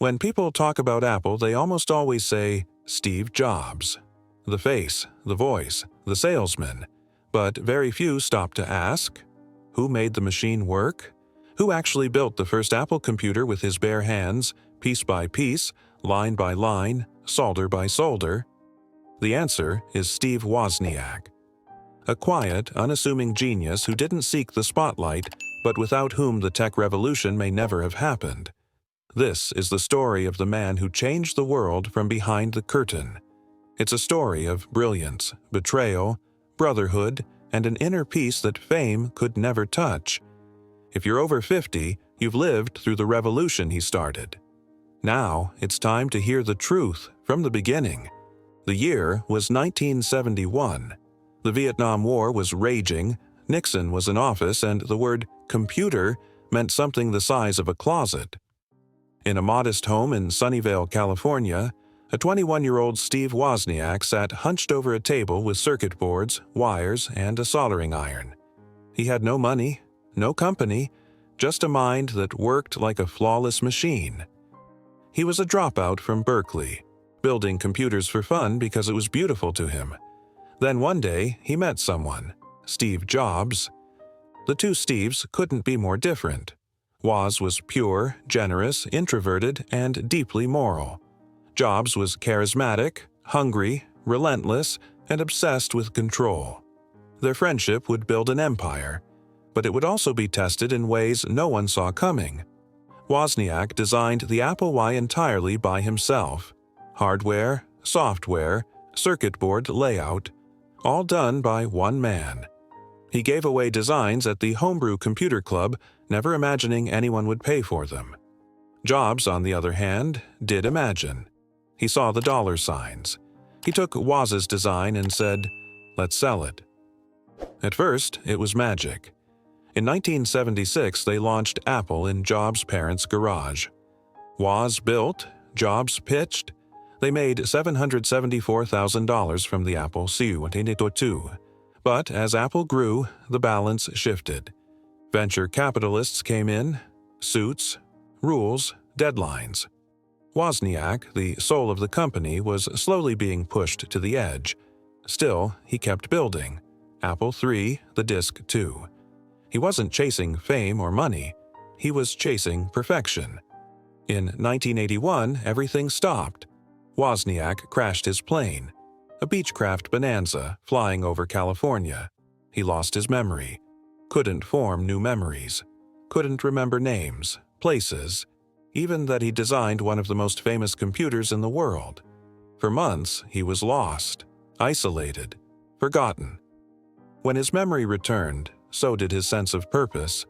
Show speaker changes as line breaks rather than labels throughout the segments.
When people talk about Apple, they almost always say Steve Jobs. The face, the voice, the salesman. But very few stop to ask, who made the machine work? Who actually built the first Apple computer with his bare hands, piece by piece, line by line, solder by solder? The answer is Steve Wozniak. A quiet, unassuming genius who didn't seek the spotlight, but without whom the tech revolution may never have happened. This is the story of the man who changed the world from behind the curtain. It's a story of brilliance, betrayal, brotherhood, and an inner peace that fame could never touch. If you're over 50, you've lived through the revolution he started. Now, it's time to hear the truth from the beginning. The year was 1971. The Vietnam War was raging, Nixon was in office, and the word computer meant something the size of a closet. In a modest home in Sunnyvale, California, a 21-year-old Steve Wozniak sat hunched over a table with circuit boards, wires, and a soldering iron. He had no money, no company, just a mind that worked like a flawless machine. He was a dropout from Berkeley, building computers for fun because it was beautiful to him. Then one day, he met someone, Steve Jobs. The two Steves couldn't be more different. Woz was pure, generous, introverted, and deeply moral. Jobs was charismatic, hungry, relentless, and obsessed with control. Their friendship would build an empire, but it would also be tested in ways no one saw coming. Wozniak designed the Apple I entirely by himself. Hardware, software, circuit board layout, all done by one man. He gave away designs at the Homebrew Computer Club, never imagining anyone would pay for them. Jobs, on the other hand, did imagine. He saw the dollar signs. He took Woz's design and said, "Let's sell it." At first, it was magic. In 1976, they launched Apple in Jobs' parents' garage. Woz built, Jobs pitched. They made $774,000 from the Apple II. But as Apple grew, the balance shifted. Venture capitalists came in, suits, rules, deadlines. Wozniak, the soul of the company, was slowly being pushed to the edge. Still, he kept building. Apple III, the Disk II. He wasn't chasing fame or money. He was chasing perfection. In 1981, everything stopped. Wozniak crashed his plane, a Beechcraft Bonanza flying over California. He lost his memory, couldn't form new memories, couldn't remember names, places, even that he designed one of the most famous computers in the world. For months, he was lost, isolated, forgotten. When his memory returned, so did his sense of purpose,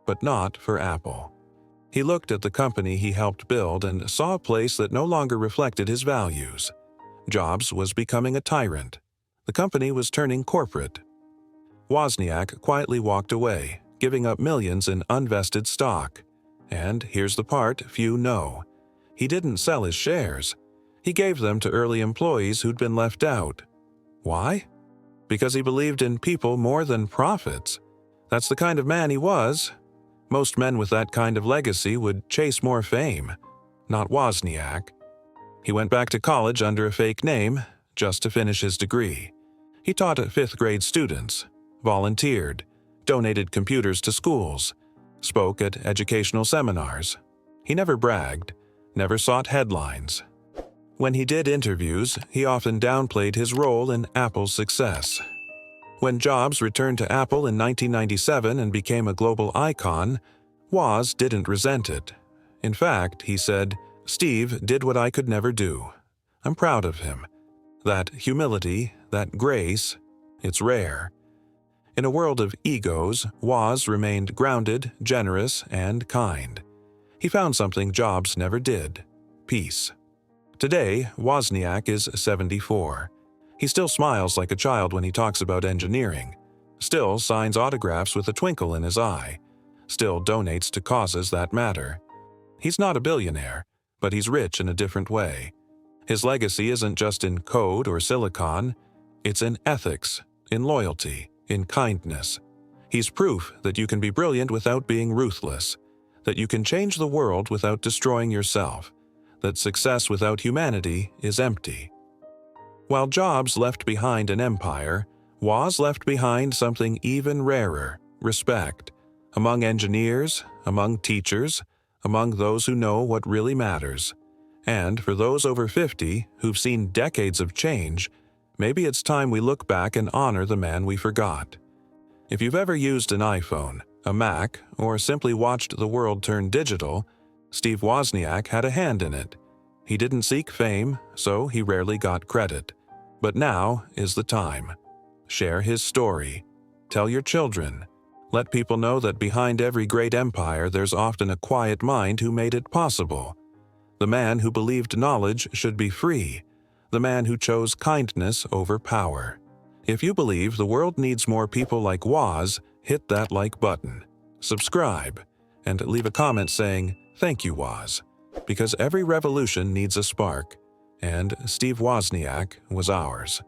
but not for Apple. He looked at the company he helped build and saw a place that no longer reflected his values. Jobs was becoming a tyrant. The company was turning corporate. Wozniak quietly walked away, giving up millions in unvested stock. And here's the part few know. He didn't sell his shares. He gave them to early employees who'd been left out. Why? Because he believed in people more than profits. That's the kind of man he was. Most men with that kind of legacy would chase more fame. Not Wozniak. He went back to college under a fake name, just to finish his degree. He taught 5th-grade students, volunteered, donated computers to schools, spoke at educational seminars. He never bragged, never sought headlines. When he did interviews, he often downplayed his role in Apple's success. When Jobs returned to Apple in 1997 and became a global icon, Woz didn't resent it. In fact, he said, "Steve did what I could never do. I'm proud of him. That humility, that grace, it's rare." In a world of egos, Woz remained grounded, generous, and kind. He found something Jobs never did: peace. Today, Wozniak is 74. He still smiles like a child when he talks about engineering, still signs autographs with a twinkle in his eye, still donates to causes that matter. He's not a billionaire, but he's rich in a different way. His legacy isn't just in code or silicon, it's in ethics, in loyalty, in kindness. He's proof that you can be brilliant without being ruthless, that you can change the world without destroying yourself, that success without humanity is empty. While Jobs left behind an empire, Woz left behind something even rarer: respect. Among engineers, among teachers, among those who know what really matters. And for those over 50 who've seen decades of change, maybe it's time we look back and honor the man we forgot. If you've ever used an iPhone, a Mac, or simply watched the world turn digital, Steve Wozniak had a hand in it. He didn't seek fame, so he rarely got credit. But now is the time. Share his story. Tell your children. Let people know that behind every great empire there's often a quiet mind who made it possible. The man who believed knowledge should be free. The man who chose kindness over power. If you believe the world needs more people like Woz, hit that like button, subscribe, and leave a comment saying, "Thank you, Woz," because every revolution needs a spark, and Steve Wozniak was ours.